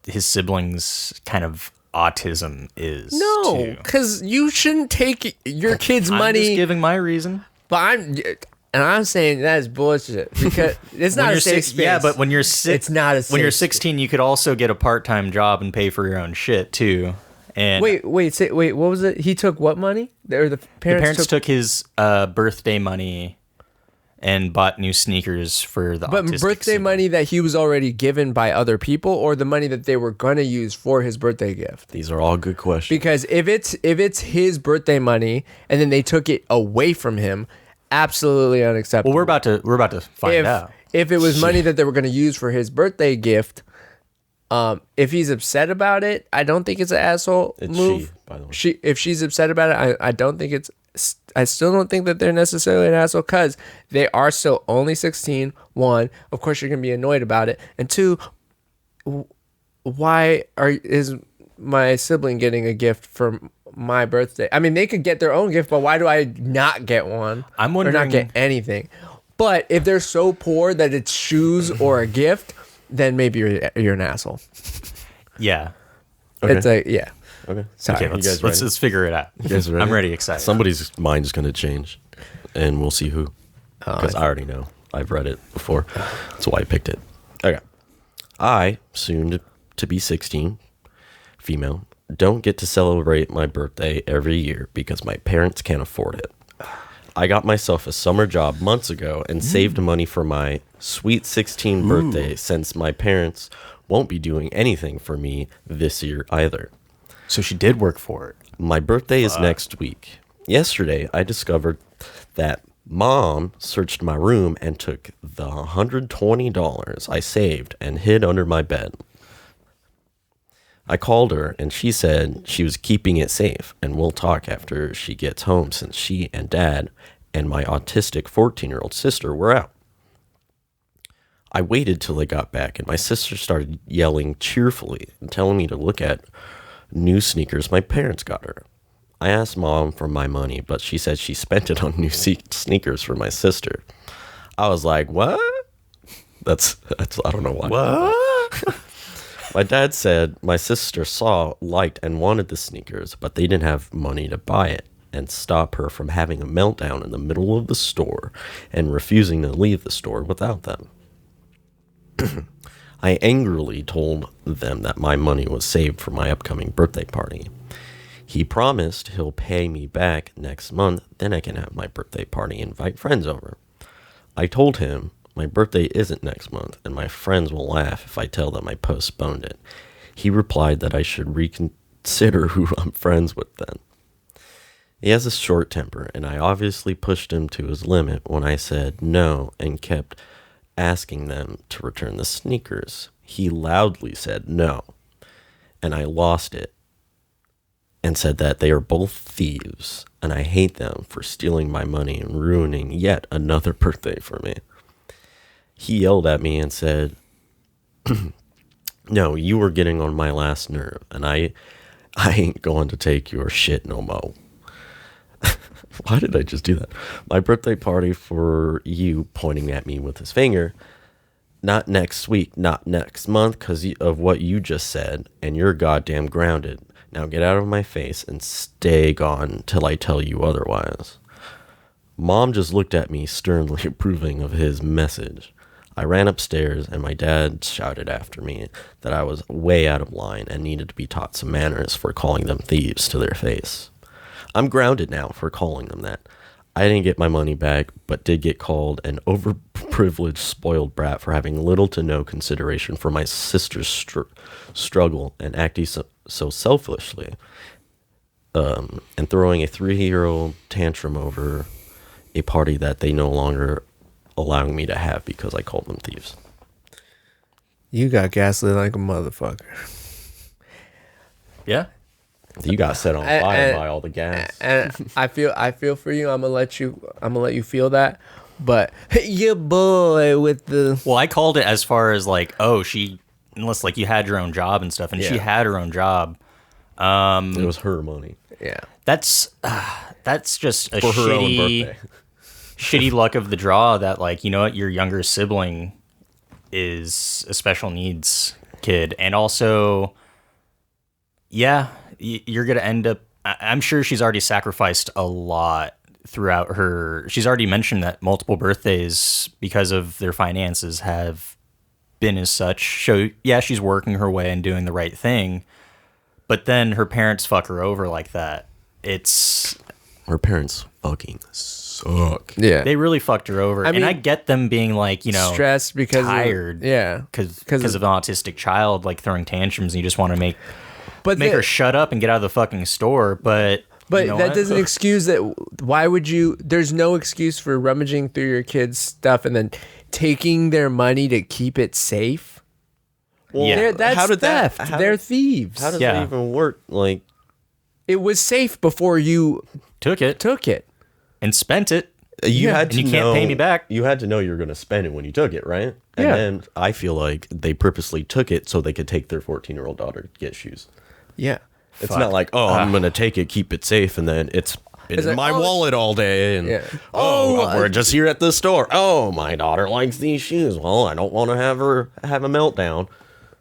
his siblings' kind of autism is. No, because you shouldn't take your kid's money. I'm just giving my reason. But And I'm saying that is bullshit because it's not a safe space. Yeah, but when you're it's not a safe when you're space. 16, you could also get a part-time job and pay for your own shit too. And Wait, what was it? He took what money? Or the parents took his birthday money and bought new sneakers for the But autistic birthday sibling. money that he was already given by other people, or the money that they were gonna use for his birthday gift? These are all good questions. Because if it's his birthday money and then they took it away from him, absolutely unacceptable. Well, we're about to find out. If it was money that they were gonna use for his birthday gift, if he's upset about it, I don't think it's an asshole It's move. she, by the way. If she's upset about it, I don't think it's. I still don't think that they're necessarily an asshole because they are still only 16. One, of course, you're gonna be annoyed about it, and two, why is my sibling getting a gift for my birthday? I mean, they could get their own gift, but why do I not get one? I'm or not wondering- get anything. But if they're so poor that it's shoes or a gift, then maybe you're an asshole. Yeah. Okay. It's like, yeah. Okay. Sorry. Okay, You guys ready? let's figure it out. You guys ready? I'm ready, excited. Somebody's mind is going to change, and we'll see who. Because I already know. I've read it before. That's why I picked it. Okay. I, soon to be 16, female, don't get to celebrate my birthday every year because my parents can't afford it. I got myself a summer job months ago and saved money for my sweet 16 birthday since my parents won't be doing anything for me this year either. So she did work for it. My birthday is next week. Yesterday, I discovered that Mom searched my room and took the $120 I saved and hid under my bed. I called her and she said she was keeping it safe and we'll talk after she gets home since she and Dad and my autistic 14-year-old sister were out. I waited till they got back and my sister started yelling cheerfully and telling me to look at new sneakers my parents got her. I asked Mom for my money, but she said she spent it on new sneakers for my sister. I was like, what? That's I don't know why. What? My dad said my sister saw, liked, and wanted the sneakers, but they didn't have money to buy it and stop her from having a meltdown in the middle of the store and refusing to leave the store without them. I angrily told them that my money was saved for my upcoming birthday party. He promised he'll pay me back next month, then I can have my birthday party and invite friends over. I told him my birthday isn't next month, and my friends will laugh if I tell them I postponed it. He replied that I should reconsider who I'm friends with then. He has a short temper, and I obviously pushed him to his limit when I said no and kept asking them to return the sneakers. He loudly said no, and I lost it and said that they are both thieves, and I hate them for stealing my money and ruining yet another birthday for me. He yelled at me and said, no, you were getting on my last nerve, and I ain't going to take your shit no mo. Why did I just do that? My birthday party for you, pointing at me with his finger. Not next week, not next month, because of what you just said, and you're goddamn grounded. Now get out of my face and stay gone till I tell you otherwise. Mom just looked at me sternly approving of his message. I ran upstairs and my dad shouted after me that I was way out of line and needed to be taught some manners for calling them thieves to their face. I'm grounded now for calling them that. I didn't get my money back, but did get called an overprivileged, spoiled brat for having little to no consideration for my sister's struggle and acting so selfishly, and throwing a 3-year-old tantrum over a party that they no longer allowing me to have because I called them thieves. You got gaslit like a motherfucker. Yeah. You got set on fire by all the gas. And I feel for you. I'm gonna let you feel that. But your boy with the Well, I called it as far as like, oh, unless like you had your own job and stuff, and she Yeah. had her own job. It was her money yeah. That's just a for her own shitty, birthday. shitty luck of the draw that like, you know what, your younger sibling is a special needs kid, and also, yeah, you're gonna end up. I'm sure she's already sacrificed a lot throughout she's already mentioned that multiple birthdays, because of their finances, have been as such. So yeah, she's working her way and doing the right thing, but then her parents fuck her over like that. Her parents fucking suck. Yeah. They really fucked her over. I mean, and I get them being like, stressed because tired. Because of an autistic child, like throwing tantrums, and you just want to make her shut up and get out of the fucking store. But you know that what? doesn't excuse that. Why would you? There's no excuse for rummaging through your kids' stuff and then taking their money to keep it safe. Well, Yeah. That's theft. They're thieves. How does that even work? Like, it was safe before you took it and spent it. you had to and you know, can't pay me back. You had to know you were going to spend it when you took it, right? And Yeah. then I feel like they purposely took it so they could take their 14-year-old daughter to get shoes. Yeah. It's not like, I'm going to take it, keep it safe, and then it's in like, my wallet all day. And we're just here at the store. Oh, my daughter likes these shoes. Well, I don't want to have her have a meltdown.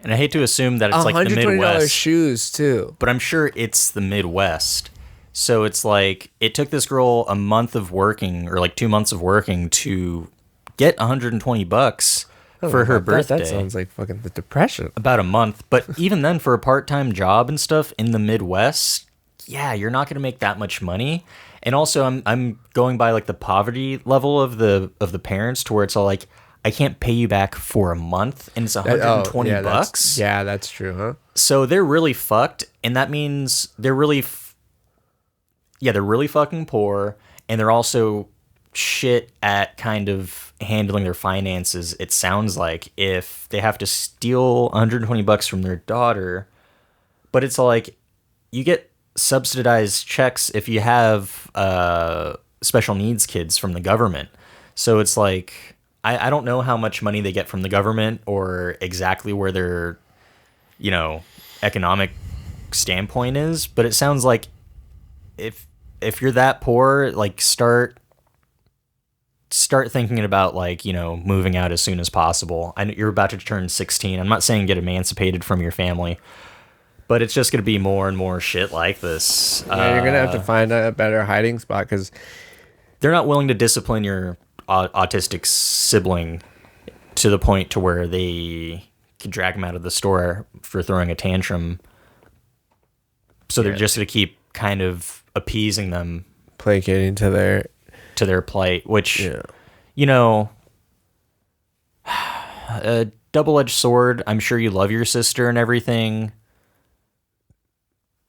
And I hate to assume that it's like the $120 Midwest, shoes too. but I'm sure it's the Midwest. So it's like it took this girl a month of working, or like 2 months of working, to get $120 for her birthday. That sounds like fucking the Depression. About a month. But even then, for a part-time job and stuff in the Midwest, yeah, you're not going to make that much money. And also, I'm going by like the poverty level of the parents, to where it's all like, I can't pay you back for a month, and it's $120. Yeah, that's true, huh? So they're really fucked, and that means they're really fucking poor, and they're also shit at kind of handling their finances. It sounds like, if they have to steal $120 from their daughter, but it's like you get subsidized checks if you have special needs kids from the government. So it's like, I don't know how much money they get from the government, or exactly where their, economic standpoint is, but it sounds like if you're that poor, like start thinking about, like, moving out as soon as possible. I know you're about to turn 16. I'm not saying get emancipated from your family, but it's just going to be more and more shit like this. Yeah, you're gonna have to find a better hiding spot, because they're not willing to discipline your autistic sibling to the point to where they could drag him out of the store for throwing a tantrum. So they're just going to keep kind of appeasing them, placating to their plight, which, a double-edged sword. I'm sure you love your sister and everything,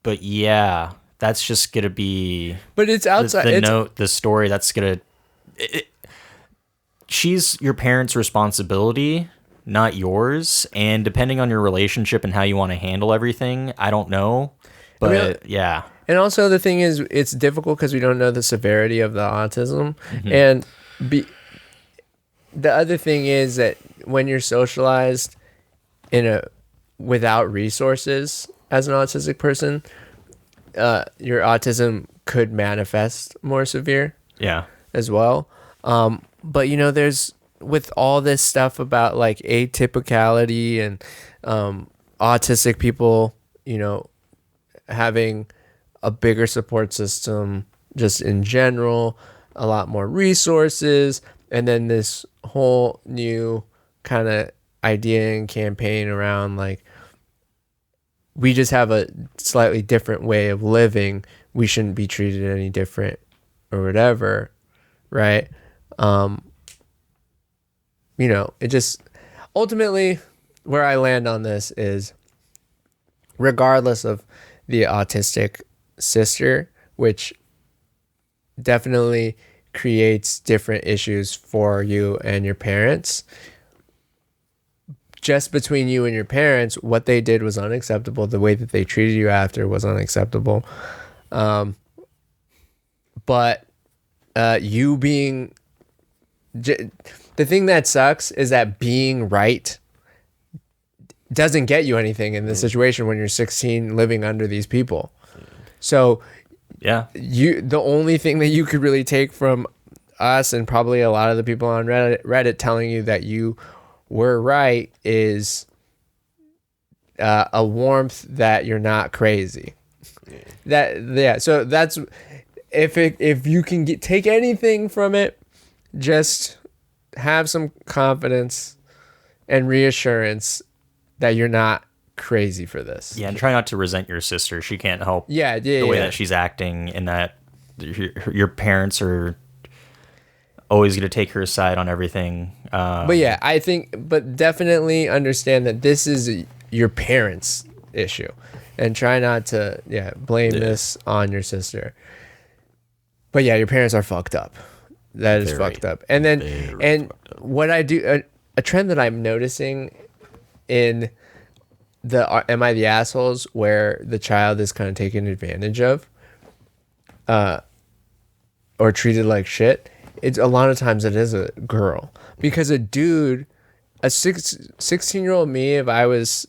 but yeah, that's just going to be... But it's outside... the story that's going to... She's your parents' responsibility, not yours. And depending on your relationship and how you want to handle everything, I don't know. But yeah. And also the thing is, it's difficult because we don't know the severity of the autism. Mm-hmm. And the other thing is that when you're socialized without resources as an autistic person, your autism could manifest more severe. Yeah. As well. But there's, with all this stuff about like atypicality and autistic people, having a bigger support system just in general, a lot more resources, and then this whole new kind of idea and campaign around like, we just have a slightly different way of living, we shouldn't be treated any different or whatever, right? It just, ultimately where I land on this is, regardless of the autistic sister, which definitely creates different issues for you and your parents, just between you and your parents, what they did was unacceptable. The way that they treated you after was unacceptable. But you being... The thing that sucks is that being right doesn't get you anything in this situation when you're 16 living under these people. So yeah, the only thing that you could really take from us, and probably a lot of the people on Reddit telling you that you were right, is a warmth that you're not crazy. So that's, if you can take anything from it, just have some confidence and reassurance that you're not crazy for this. Yeah, and try not to resent your sister. She can't help Yeah, the way that she's acting, and that your parents are always going to take her side on everything. But yeah, I think, but definitely understand that this is your parents' issue, and try not to blame this on your sister. But yeah, your parents are fucked up. That is fucked up. And then what I do, a trend that I'm noticing in the Am I the Assholes, where the child is kind of taken advantage of, or treated like shit. It's a lot of times it is a girl, because a dude, a 16-year-old me, if I was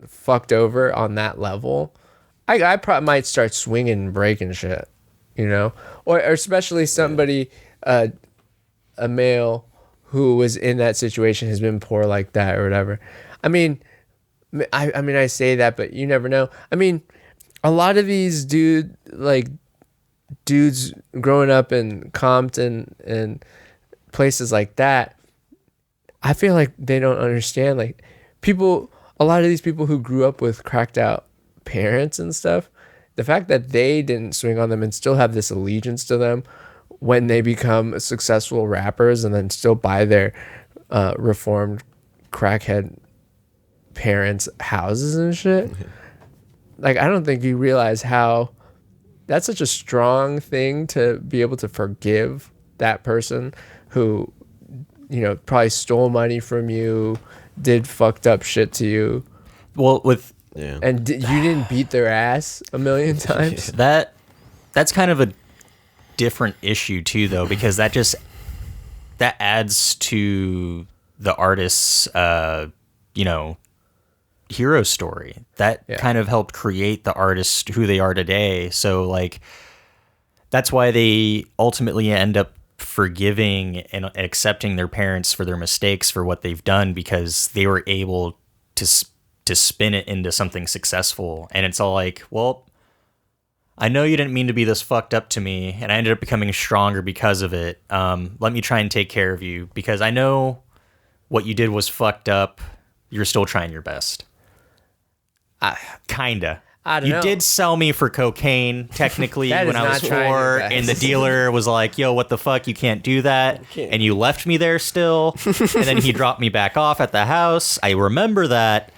fucked over on that level, I probably might start swinging and breaking shit, you know, or especially somebody, a male who was in that situation, has been poor like that or whatever. I mean, I say that, but you never know. I mean, a lot of these dudes growing up in Compton and places like that, I feel like they don't understand, like, a lot of these people who grew up with cracked out parents and stuff, the fact that they didn't swing on them and still have this allegiance to them when they become successful rappers, and then still buy their reformed crackhead parents' houses and shit. Like, I don't think you realize how that's such a strong thing to be able to forgive that person who, you know, probably stole money from you, did fucked up shit to you. Well, And you didn't beat their ass a million times. That's kind of a different issue too, though, because that adds to the artist's, hero story. That kind of helped create the artist who they are today. So, like, that's why they ultimately end up forgiving and accepting their parents for their mistakes for what they've done, because they were able to spin it into something successful. And it's all like, well, I know you didn't mean to be this fucked up to me, and I ended up becoming stronger because of it. Let me try and take care of you, because I know what you did was fucked up. You're still trying your best. Kinda. I don't you know. did sell me for cocaine, technically, That when is I was not trying 4, your best. and the dealer was like, yo, what the fuck? You can't do that. And you left me there still. And then he dropped me back off at the house. I remember that.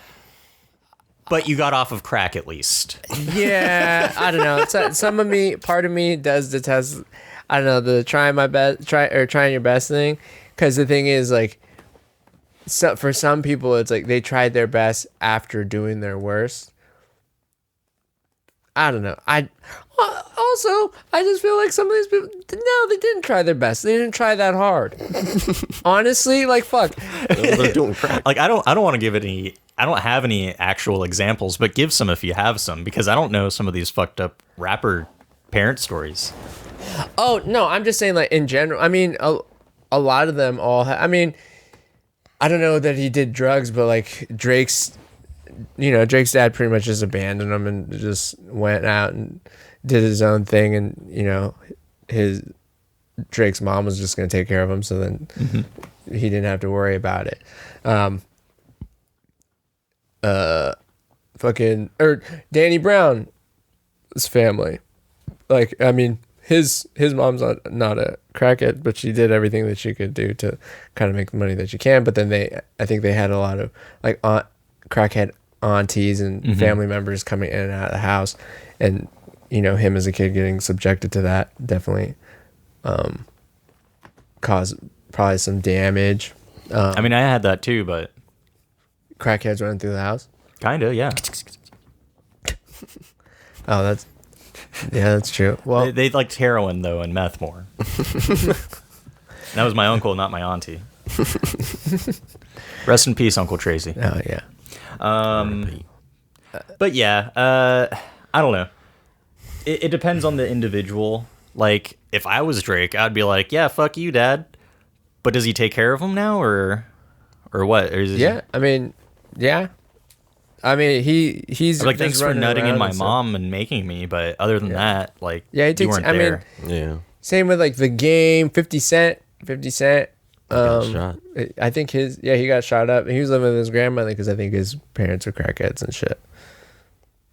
But you got off of crack at least. Yeah, I don't know. Part of me does detest, I don't know, the trying your best thing. Because the thing is, like, for some people, it's like they tried their best after doing their worst. I don't know. I just feel like some of these people, no, they didn't try their best. They didn't try that hard. Honestly, like, fuck. They're doing crack. Like, I don't want to give any. I don't have any actual examples, but give some if you have some, because I don't know some of these fucked up rapper parent stories. Oh, no, I'm just saying, like, in general. I mean, a lot of them all I mean, I don't know that he did drugs, but, like, Drake's dad pretty much just abandoned him and just went out and did his own thing, and, you know, Drake's mom was just going to take care of him, so then he didn't have to worry about it. Danny Brown's family, like, I mean, his mom's not a crackhead, but she did everything that she could do to kind of make the money that she can. But then I think they had a lot of, like, crackhead aunties and family members coming in and out of the house, and, you know, him as a kid getting subjected to that definitely caused probably some damage. I mean, I had that too, but Crackheads running through the house. kinda, yeah. Oh, that's true. Well, They liked heroin though and meth more. That was my uncle, not my auntie. Rest in peace, Uncle Tracy. oh yeah. But yeah, I don't know. It depends on the individual. Like, if I was Drake, I'd be like, yeah, fuck you, Dad. But does he take care of him now, or what? Or is Yeah, I mean, yeah. I mean, he's like, just thanks for running nutting in around my and stuff. mom and making me, but other than that, like, Yeah, he you takes. weren't I mean, there. Yeah. same with like the game. 50 Cent. 50 Cent. Got shot. I think he got shot up. He was living with his grandmother because I think his parents were crackheads and shit.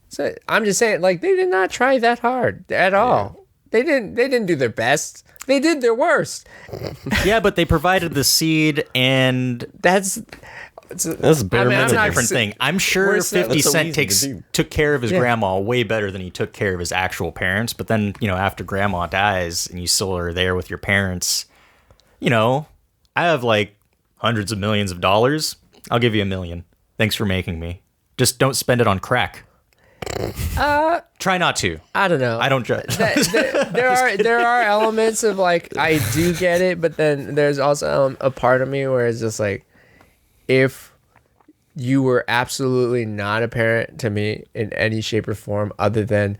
So I'm just saying, like, they did not try that hard at all. They didn't do their best. They did their worst. Yeah, but they provided the seed, and That's Bare minimum. that's a different thing. I'm sure Where's that- 50 That's so Cent easy to do. took care of his Yeah. grandma way better than he took care of his actual parents. But then, after grandma dies and you still are there with your parents, I have like hundreds of millions of dollars. I'll give you $1 million. Thanks for making me. Just don't spend it on crack. Try not to. I don't know. I don't judge. There are elements of like I do get it, but then there's also a part of me where it's just like, if you were absolutely not a parent to me in any shape or form other than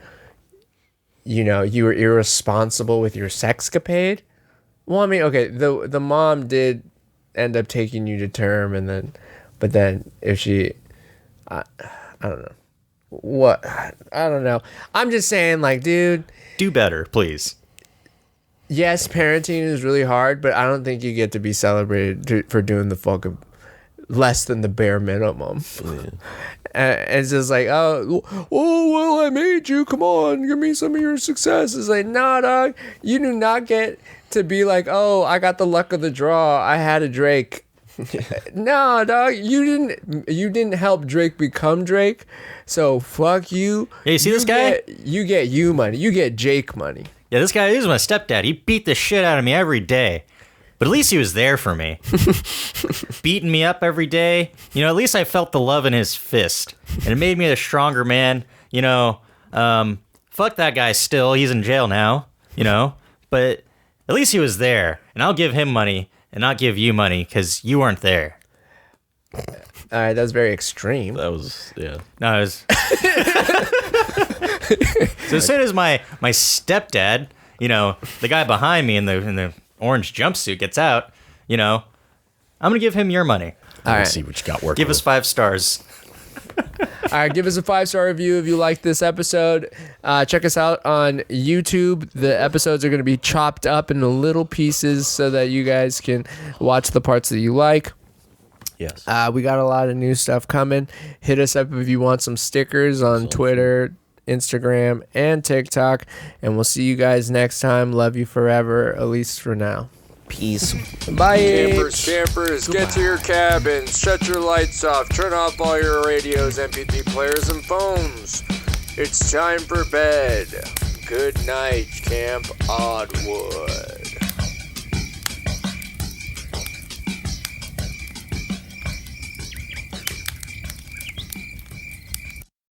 you were irresponsible with your sexcapade. Well, I mean, okay, the mom did end up taking you to term, but then if she I don't know. What? I don't know. I'm just saying, like, dude, Do better, please. yes, parenting is really hard, but I don't think you get to be celebrated for doing the fucking less than the bare minimum. It's just like, oh, well, I made you. Come on, give me some of your success. It's like, nah, dog. You do not get to be like, oh, I got the luck of the draw. I had a Drake. No, dog. You didn't help Drake become Drake. So fuck you. Yeah, you see this guy? You get you money. You get Jake money. Yeah, this guy is my stepdad. He beat the shit out of me every day. But at least he was there for me. Beating me up every day. At least I felt the love in his fist. And it made me a stronger man. Fuck that guy still. He's in jail now. But at least he was there. And I'll give him money and not give you money because you weren't there. All right, that's very extreme. That was, yeah. No, it was... So as soon as my stepdad, the guy behind me in the orange jumpsuit gets out, I'm gonna give him your money. All right. Let's see what you got working. Give us 5 stars. All right, give us a 5-star review if you like this episode. Check us out on YouTube. The episodes are going to be chopped up into little pieces so that you guys can watch the parts that you like. Yes. We got a lot of new stuff coming. Hit us up if you want some stickers on Twitter, Instagram, and TikTok. And we'll see you guys next time. Love you forever, at least for now. Peace. Bye. Campers, get to your cabins, shut your lights off, turn off all your radios, MP3 players, and phones. It's time for bed. Good night, Camp Oddwood.